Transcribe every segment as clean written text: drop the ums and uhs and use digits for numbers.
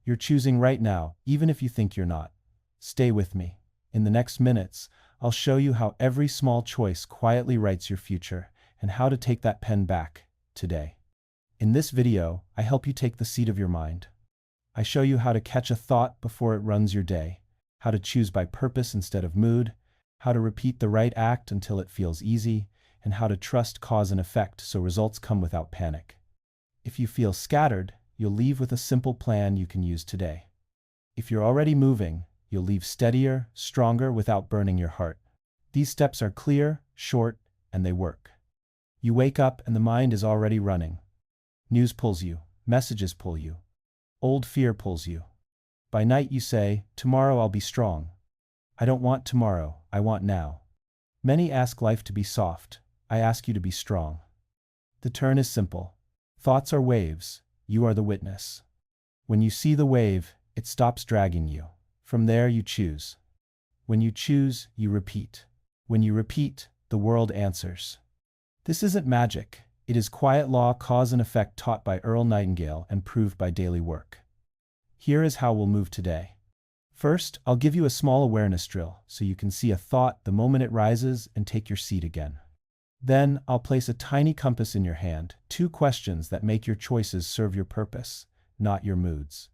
You're choosing right now, even if you think you're not. Stay with me. In the next minutes, I'll show you how every small choice quietly writes your future and how to take that pen back today. In this video, I help you take the seat of your mind. I show you how to catch a thought before it runs your day, how to choose by purpose instead of mood, how to repeat the right act until it feels easy, and how to trust cause and effect so results come without panic. If you feel scattered, you'll leave with a simple plan you can use today. If you're already moving, you'll leave steadier, stronger without burning your heart. These steps are clear, short, and they work. You wake up and the mind is already running. News pulls you, messages pull you, old fear pulls you. By night you say, tomorrow I'll be strong. I don't want tomorrow, I want now. Many ask life to be soft. I ask you to be strong. The turn is simple. Thoughts are waves, you are the witness. When you see the wave, it stops dragging you. From there you choose. When you choose, you repeat. When you repeat, the world answers. This isn't magic. It is quiet law, cause and effect taught by Earl Nightingale and proved by daily work. Here is how we'll move today. First, I'll give you a small awareness drill so you can see a thought the moment it rises and take your seat again. Then, I'll place a tiny compass in your hand, 2 questions that make your choices serve your purpose, not your moods.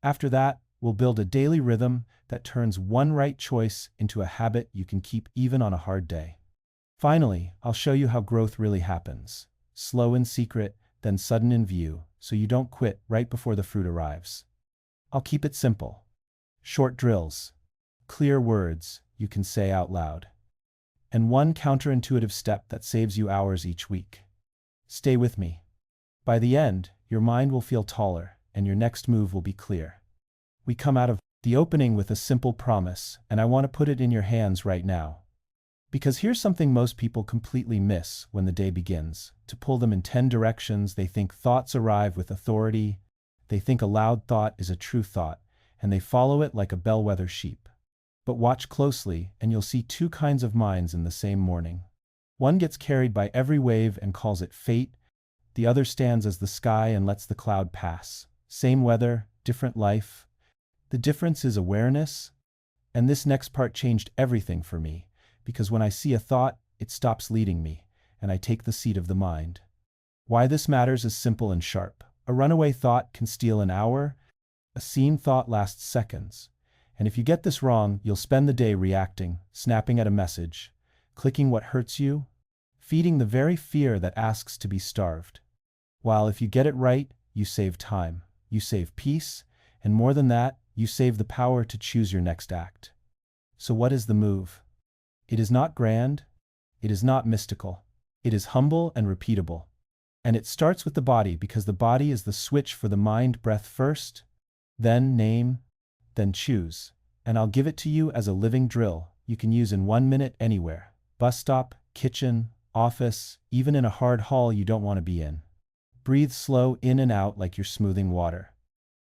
After that, we'll build a daily rhythm that turns one right choice into a habit you can keep even on a hard day. Finally, I'll show you how growth really happens. Slow in secret, then sudden in view, so you don't quit right before the fruit arrives. I'll keep it simple. Short drills, clear words you can say out loud, and one counterintuitive step that saves you hours each week. Stay with me. By the end, your mind will feel taller, and your next move will be clear. We come out of the opening with a simple promise, and I want to put it in your hands right now. Because here's something most people completely miss when the day begins. To pull them in 10 directions, they think thoughts arrive with authority, they think a loud thought is a true thought, and they follow it like a bellwether sheep. But watch closely, and you'll see 2 kinds of minds in the same morning. One gets carried by every wave and calls it fate. The other stands as the sky and lets the cloud pass. Same weather, different life. The difference is awareness. And this next part changed everything for me, because when I see a thought, it stops leading me, and I take the seat of the mind. Why this matters is simple and sharp. A runaway thought can steal an hour. A seen thought lasts seconds. And if you get this wrong, you'll spend the day reacting, snapping at a message, clicking what hurts you, feeding the very fear that asks to be starved. While if you get it right, you save time, you save peace, and more than that, you save the power to choose your next act. So what is the move? It is not grand, it is not mystical, it is humble and repeatable. And it starts with the body because the body is the switch for the mind. Breath first, then name, then choose. And I'll give it to you as a living drill you can use in 1 minute anywhere. Bus stop, kitchen, office, even in a hard hall you don't want to be in. Breathe slow in and out like you're smoothing water.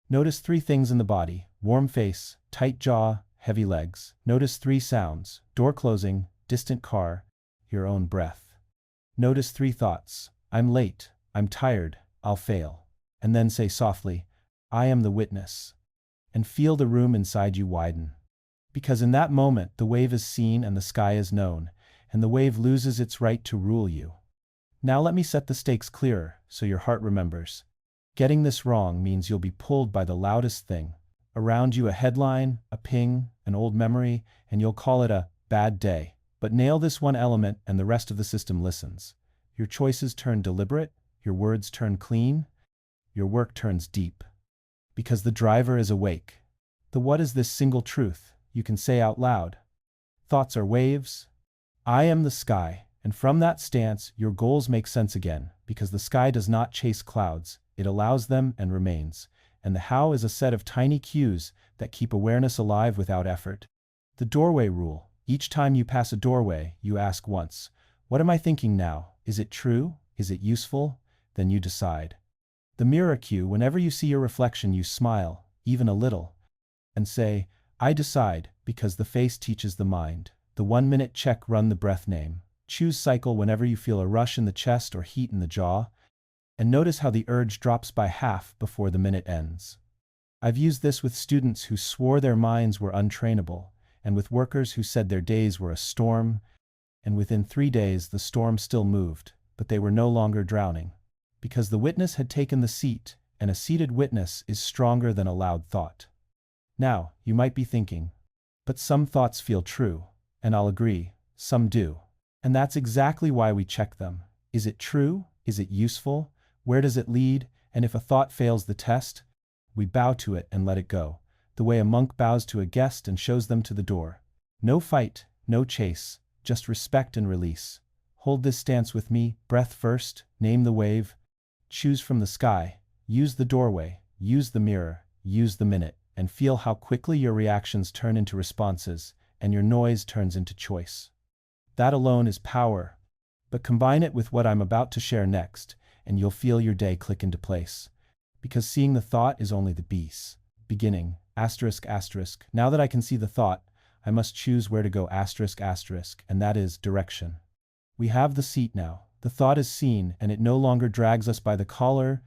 Notice 3 things in the body: warm face, tight jaw, heavy legs. Notice 3 sounds: door closing, distant car, your own breath. Notice 3 thoughts: I'm late, I'm tired, I'll fail. And then say softly, I am the witness. And feel the room inside you widen. Because in that moment, the wave is seen and the sky is known, and the wave loses its right to rule you. Now let me set the stakes clearer, so your heart remembers. Getting this wrong means you'll be pulled by the loudest thing. Around you a headline, a ping, an old memory, and you'll call it a bad day. But nail this one element and the rest of the system listens. Your choices turn deliberate, your words turn clean, your work turns deep. Because the driver is awake. The what is this single truth you can say out loud? Thoughts are waves. I am the sky, and from that stance, your goals make sense again, because the sky does not chase clouds, it allows them and remains. And the how is a set of tiny cues that keep awareness alive without effort. The doorway rule. Each time you pass a doorway, you ask once, what am I thinking now? Is it true? Is it useful? Then you decide. The mirror cue. Whenever you see your reflection, you smile, even a little, and say, I decide, because the face teaches the mind. The 1 minute check. Run the breath name. Choose cycle whenever you feel a rush in the chest or heat in the jaw, and notice how the urge drops by half before the minute ends. I've used this with students who swore their minds were untrainable, and with workers who said their days were a storm, and within 3 days the storm still moved, but they were no longer drowning. Because the witness had taken the seat, and a seated witness is stronger than a loud thought. Now, you might be thinking, but some thoughts feel true, and I'll agree, some do. And that's exactly why we check them. Is it true? Is it useful? Where does it lead? And if a thought fails the test, we bow to it and let it go, the way a monk bows to a guest and shows them to the door. No fight, no chase, just respect and release. Hold this stance with me, breath first, name the wave, choose from the sky, use the doorway, use the mirror, use the minute, and feel how quickly your reactions turn into responses, and your noise turns into choice. That alone is power, but combine it with what I'm about to share next, and you'll feel your day click into place. Because seeing the thought is only the beginning, asterisk asterisk. Now that I can see the thought, I must choose where to go asterisk asterisk, and that is direction. We have the seat now. The thought is seen, and it no longer drags us by the collar.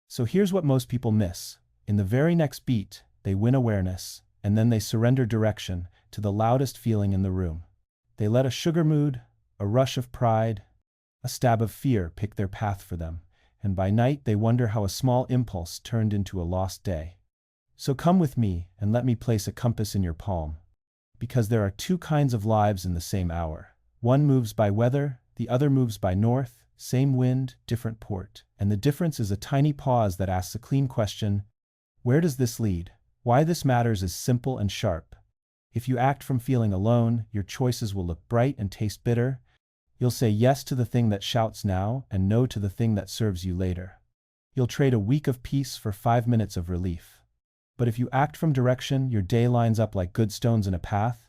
So here's what most people miss. In the very next beat, they win awareness, and then they surrender direction to the loudest feeling in the room. They let a sugar mood, a rush of pride, a stab of fear pick their path for them, and by night they wonder how a small impulse turned into a lost day. So come with me and let me place a compass in your palm. Because there are 2 kinds of lives in the same hour. One moves by weather, the other moves by north, same wind, different port. And the difference is a tiny pause that asks a clean question: where does this lead? Why this matters is simple and sharp. If you act from feeling alone, your choices will look bright and taste bitter. You'll say yes to the thing that shouts now and no to the thing that serves you later. You'll trade a week of peace for 5 minutes of relief. But if you act from direction, your day lines up like good stones in a path.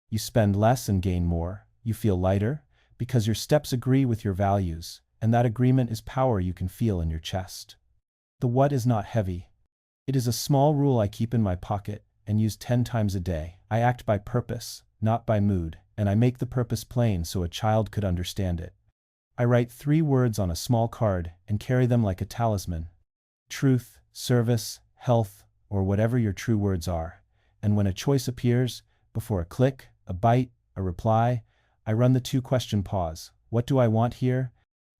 You spend less and gain more. You feel lighter, because your steps agree with your values, and that agreement is power you can feel in your chest. The what is not heavy. It is a small rule I keep in my pocket and use 10 times a day. I act by purpose, not by mood, and I make the purpose plain so a child could understand it. I write 3 words on a small card and carry them like a talisman. Truth, service, health, or whatever your true words are. And when a choice appears, before a click, a bite, a reply, I run the 2-question pause. What do I want here?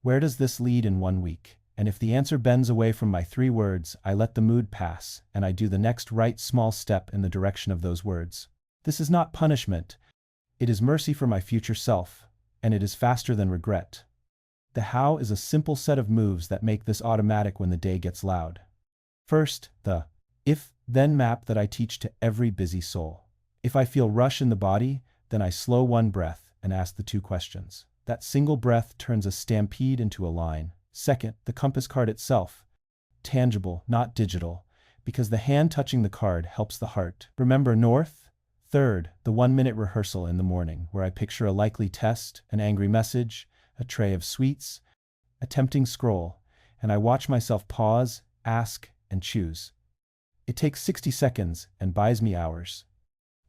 Where does this lead in 1 week? And if the answer bends away from my 3 words, I let the mood pass, and I do the next right small step in the direction of those words. This is not punishment. It is mercy for my future self, and it is faster than regret. The how is a simple set of moves that make this automatic when the day gets loud. First, the if-then map that I teach to every busy soul. If I feel rush in the body, then I slow 1 breath and ask the 2 questions. That single breath turns a stampede into a line. Second, the compass card itself. Tangible, not digital, because the hand touching the card helps the heart remember north. Third, the 1-minute rehearsal in the morning, where I picture a likely test, an angry message, a tray of sweets, a tempting scroll, and I watch myself pause, ask, and choose. It takes 60 seconds and buys me hours.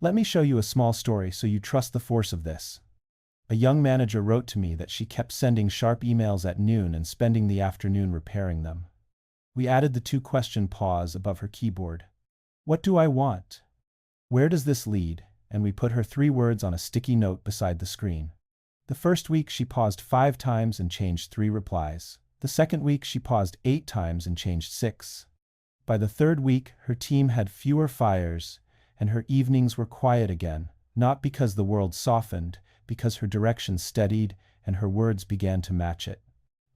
Let me show you a small story so you trust the force of this. A young manager wrote to me that she kept sending sharp emails at noon and spending the afternoon repairing them. We added the 2-question pause above her keyboard. What do I want? Where does this lead? And we put her 3 words on a sticky note beside the screen. The first week she paused 5 times and changed 3 replies. The second week she paused 8 times and changed 6. By the 3rd week, her team had fewer fires, and her evenings were quiet again, not because the world softened, because her direction steadied and her words began to match it.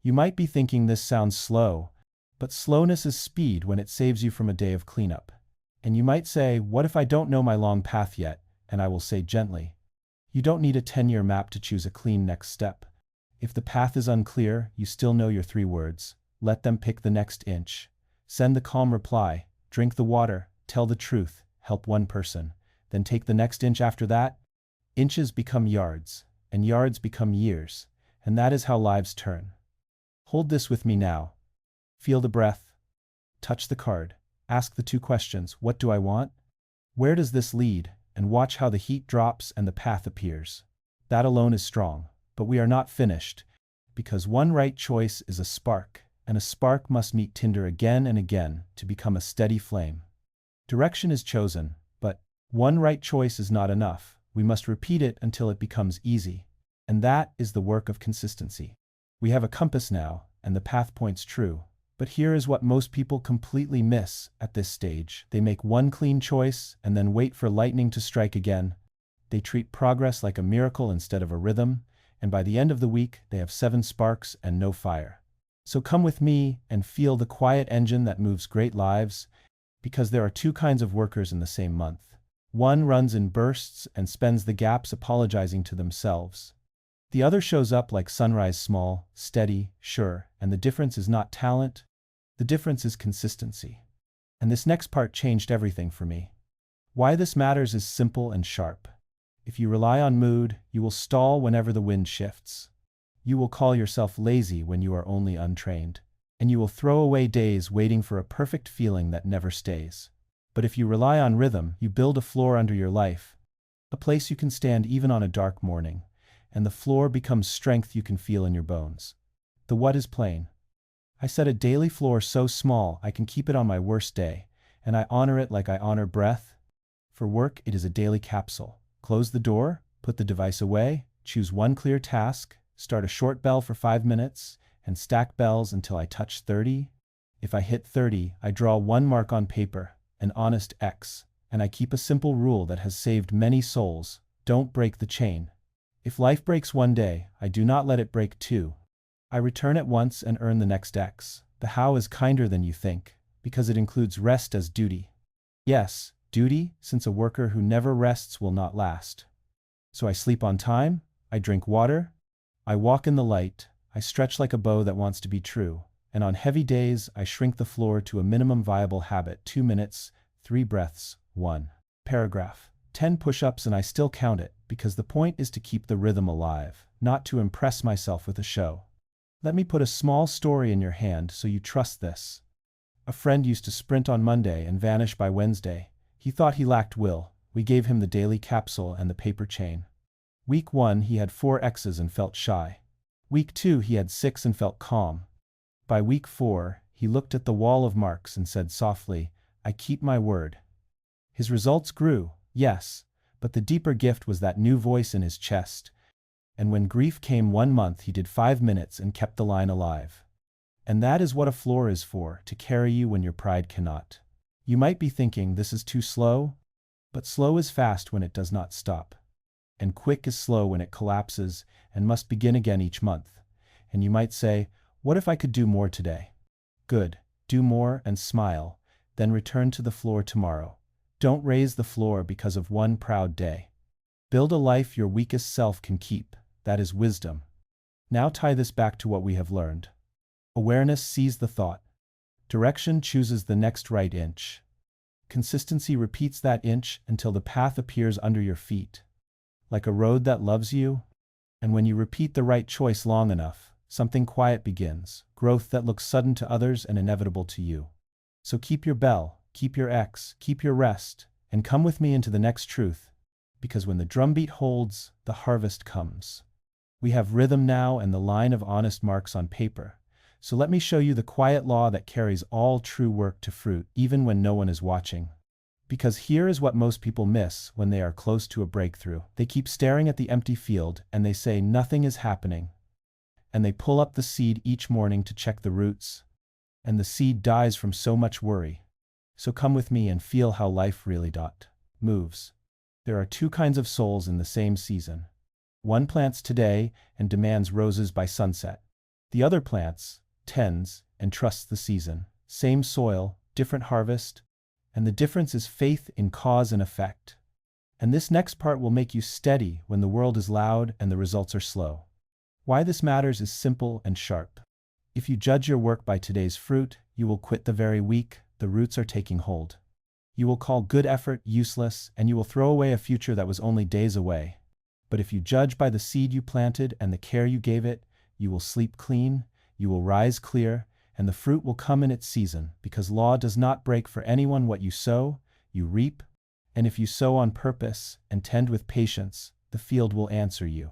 You might be thinking this sounds slow, but slowness is speed when it saves you from a day of cleanup. And you might say, what if I don't know my long path yet? And I will say gently, you don't need a 10-year map to choose a clean next step. If the path is unclear, you still know your 3 words. Let them pick the next inch. Send the calm reply, drink the water, tell the truth, help 1 person. Then take the next inch after that. Inches become yards, and yards become years, and that is how lives turn. Hold this with me now. Feel the breath. Touch the card. Ask the 2 questions. What do I want? Where does this lead? And watch how the heat drops and the path appears. That alone is strong, but we are not finished, because 1 right choice is a spark, and a spark must meet tinder again and again to become a steady flame. Direction is chosen, but one right choice is not enough. We must repeat it until it becomes easy. And that is the work of consistency. We have a compass now, and the path points true. But here is what most people completely miss at this stage. They make one clean choice and then wait for lightning to strike again. They treat progress like a miracle instead of a rhythm, and by the end of the week, they have 7 sparks and no fire. So come with me and feel the quiet engine that moves great lives, because there are 2 kinds of workers in the same month. One runs in bursts and spends the gaps apologizing to themselves. The other shows up like sunrise, small, steady, sure, and the difference is not talent, the difference is consistency. And this next part changed everything for me. Why this matters is simple and sharp. If you rely on mood, you will stall whenever the wind shifts. You will call yourself lazy when you are only untrained. And you will throw away days waiting for a perfect feeling that never stays. But if you rely on rhythm, you build a floor under your life, a place you can stand even on a dark morning, and the floor becomes strength you can feel in your bones. The what is plain. I set a daily floor so small I can keep it on my worst day, and I honor it like I honor breath. For work, it is a daily capsule. Close the door, put the device away, choose one clear task, start a short bell for 5 minutes, and stack bells until I touch 30. If I hit 30, I draw one mark on paper, an honest X, and I keep a simple rule that has saved many souls: don't break the chain. If life breaks one day, I do not let it break 2. I return at once and earn the next X. The how is kinder than you think, because it includes rest as duty. Yes, duty, since a worker who never rests will not last. So I sleep on time, I drink water, I walk in the light, I stretch like a bow that wants to be true, and on heavy days I shrink the floor to a minimum viable habit: 2 minutes, 3 breaths, 1 paragraph, 10 push-ups, and I still count it, because the point is to keep the rhythm alive, not to impress myself with a show. Let me put a small story in your hand so you trust this. A friend used to sprint on Monday and vanish by Wednesday. He thought he lacked will. We gave him the daily capsule and the paper chain. Week 1, he had 4 X's and felt shy. Week 2, he had 6 and felt calm. By week 4, he looked at the wall of marks and said softly, "I keep my word." His results grew, yes, but the deeper gift was that new voice in his chest. And when grief came 1 month, he did 5 minutes and kept the line alive. And that is what a floor is for, to carry you when your pride cannot. You might be thinking, this is too slow, but slow is fast when it does not stop. And quick is slow when it collapses and must begin again each month. And you might say, what if I could do more today? Good, do more and smile, then return to the floor tomorrow. Don't raise the floor because of one proud day. Build a life your weakest self can keep. That is wisdom. Now tie this back to what we have learned. Awareness sees the thought. Direction chooses the next right inch. Consistency repeats that inch until the path appears under your feet, like a road that loves you. And when you repeat the right choice long enough, something quiet begins, growth that looks sudden to others and inevitable to you. So keep your bell, keep your X, keep your rest, and come with me into the next truth, because when the drumbeat holds, the harvest comes. We have rhythm now and the line of honest marks on paper. So let me show you the quiet law that carries all true work to fruit, even when no one is watching. Because here is what most people miss when they are close to a breakthrough. They keep staring at the empty field and they say nothing is happening. And they pull up the seed each morning to check the roots. And the seed dies from so much worry. So come with me and feel how life really moves. There are 2 kinds of souls in the same season. One plants today and demands roses by sunset. The other plants, tends, and trusts the season. Same soil, different harvest, and the difference is faith in cause and effect. And this next part will make you steady when the world is loud and the results are slow. Why this matters is simple and sharp. If you judge your work by today's fruit, you will quit the very week the roots are taking hold. You will call good effort useless, and you will throw away a future that was only days away. But if you judge by the seed you planted and the care you gave it, you will sleep clean, you will rise clear, and the fruit will come in its season, because law does not break for anyone. What you sow, you reap, and if you sow on purpose and tend with patience, the field will answer you.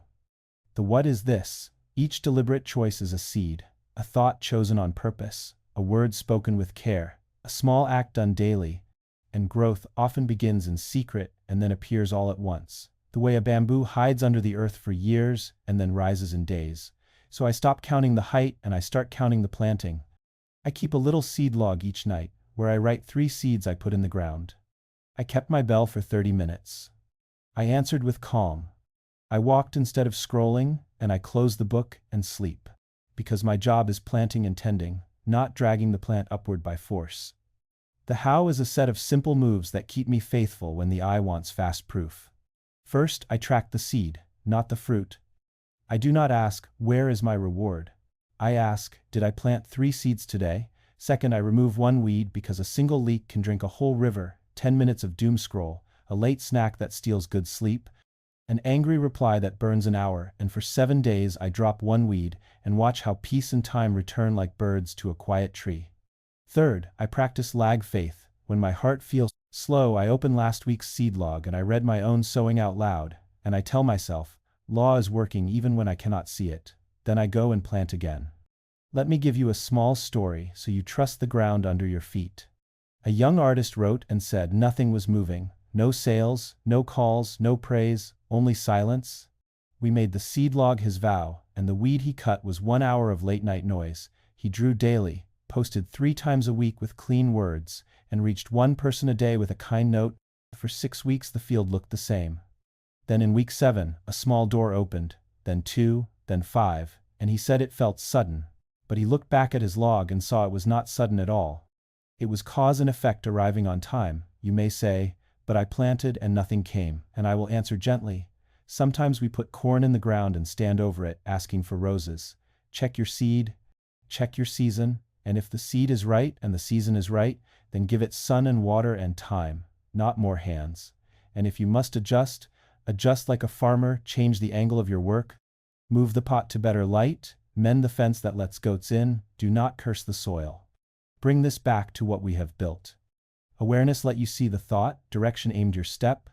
The what is this? Each deliberate choice is a seed, a thought chosen on purpose, a word spoken with care, a small act done daily, and growth often begins in secret and then appears all at once. The way a bamboo hides under the earth for years and then rises in days. So I stop counting the height and I start counting the planting. I keep a little seed log each night, where I write 3 seeds I put in the ground. I kept my bell for 30 minutes. I answered with calm. I walked instead of scrolling, and I closed the book and sleep. Because my job is planting and tending, not dragging the plant upward by force. The how is a set of simple moves that keep me faithful when the I wants fast proof. First, I track the seed, not the fruit. I do not ask, where is my reward? I ask, did I plant 3 seeds today? Second, I remove 1 weed because a single leak can drink a whole river, 10 minutes of doom scroll, a late snack that steals good sleep, an angry reply that burns an hour, and for 7 days I drop 1 weed and watch how peace and time return like birds to a quiet tree. Third, I practice lag faith. When my heart feels slow, I open last week's seed log and I read my own sowing out loud, and I tell myself, law is working even when I cannot see it. Then I go and plant again. Let me give you a small story so you trust the ground under your feet. A young artist wrote and said nothing was moving, no sales, no calls, no praise, only silence. We made the seed log his vow, and the weed he cut was 1 hour of late-night noise. He drew daily, posted 3 times a week with clean words, and reached 1 person a day with a kind note. For 6 weeks the field looked the same. Then in week 7, a small door opened, then 2, then 5, and he said it felt sudden. But he looked back at his log and saw it was not sudden at all. It was cause and effect arriving on time. You may say, but I planted and nothing came, and I will answer gently. Sometimes we put corn in the ground and stand over it, asking for roses. Check your seed, check your season, and if the seed is right and the season is right, then give it sun and water and time, not more hands. And if you must adjust, adjust like a farmer, change the angle of your work, move the pot to better light, mend the fence that lets goats in, do not curse the soil. Bring this back to what we have built. Awareness let you see the thought, direction aimed your step,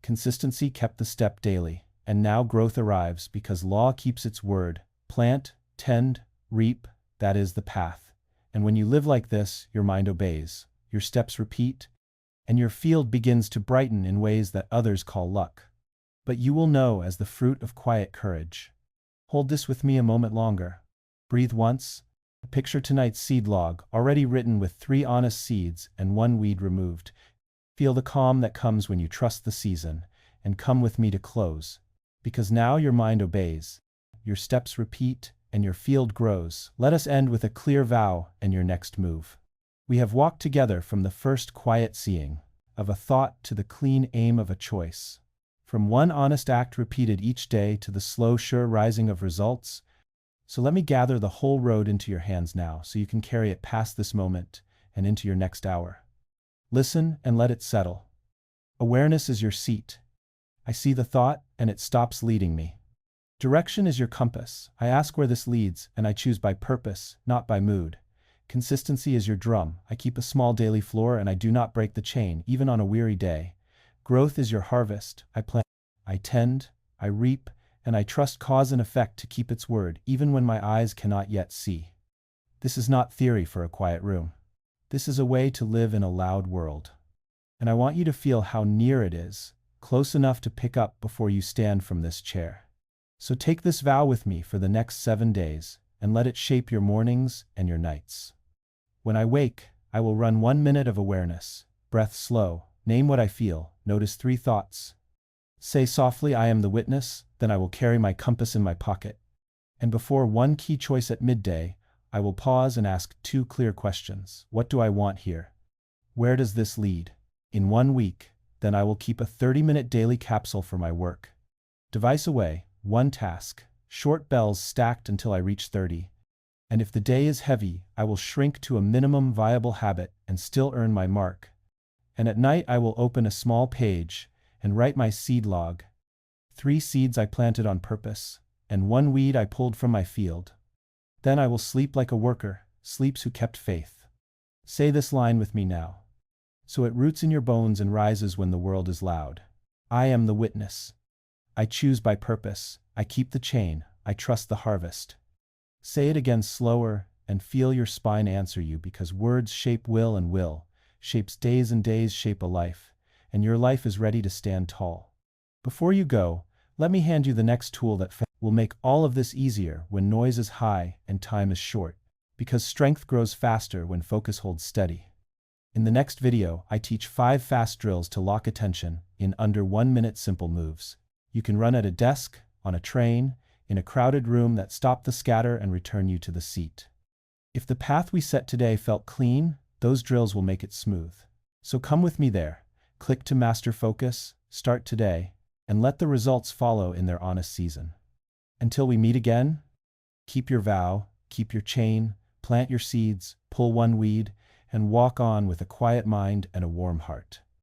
consistency kept the step daily, and now growth arrives because law keeps its word. Plant, tend, reap, that is the path. And when you live like this, your mind obeys, your steps repeat, and your field begins to brighten in ways that others call luck. But you will know as the fruit of quiet courage. Hold this with me a moment longer. Breathe once. Picture tonight's seed log, already written with 3 honest seeds and 1 weed removed. Feel the calm that comes when you trust the season, and come with me to close. Because now your mind obeys, your steps repeat, and your field grows. Let us end with a clear vow and your next move. We have walked together from the first quiet seeing of a thought to the clean aim of a choice. From 1 honest act repeated each day to the slow, sure rising of results. So let me gather the whole road into your hands now so you can carry it past this moment and into your next hour. Listen and let it settle. Awareness is your seat. I see the thought and it stops leading me. Direction is your compass. I ask where this leads and I choose by purpose, not by mood. Consistency is your drum. I keep a small daily floor and I do not break the chain, even on a weary day. Growth is your harvest. I plant, I tend, I reap, and I trust cause and effect to keep its word, even when my eyes cannot yet see. This is not theory for a quiet room. This is a way to live in a loud world. And I want you to feel how near it is, close enough to pick up before you stand from this chair. So take this vow with me for the next 7 days, and let it shape your mornings and your nights. When I wake, I will run 1 minute of awareness, breath slow, name what I feel, notice 3 thoughts. Say softly, I am the witness, then I will carry my compass in my pocket. And before 1 key choice at midday, I will pause and ask 2 clear questions. What do I want here? Where does this lead? In 1 week, then I will keep a 30-minute daily capsule for my work. Device away, 1 task, short bells stacked until I reach 30. And if the day is heavy, I will shrink to a minimum viable habit and still earn my mark. And at night I will open a small page and write my seed log. 3 seeds I planted on purpose, and 1 weed I pulled from my field. Then I will sleep like a worker, sleeps who kept faith. Say this line with me now, so it roots in your bones and rises when the world is loud. I am the witness. I choose by purpose, I keep the chain, I trust the harvest. Say it again slower, and feel your spine answer you because words shape will and will. shapes days and days shape a life, and your life is ready to stand tall. Before you go, let me hand you the next tool that will make all of this easier when noise is high and time is short, because strength grows faster when focus holds steady. In the next video, I teach 5 fast drills to lock attention in under 1 minute simple moves. You can run at a desk, on a train, in a crowded room that stop the scatter and return you to the seat. If the path we set today felt clean, those drills will make it smooth. So come with me there, click to master focus, start today, and let the results follow in their honest season. Until we meet again, keep your vow, keep your chain, plant your seeds, pull one weed, and walk on with a quiet mind and a warm heart.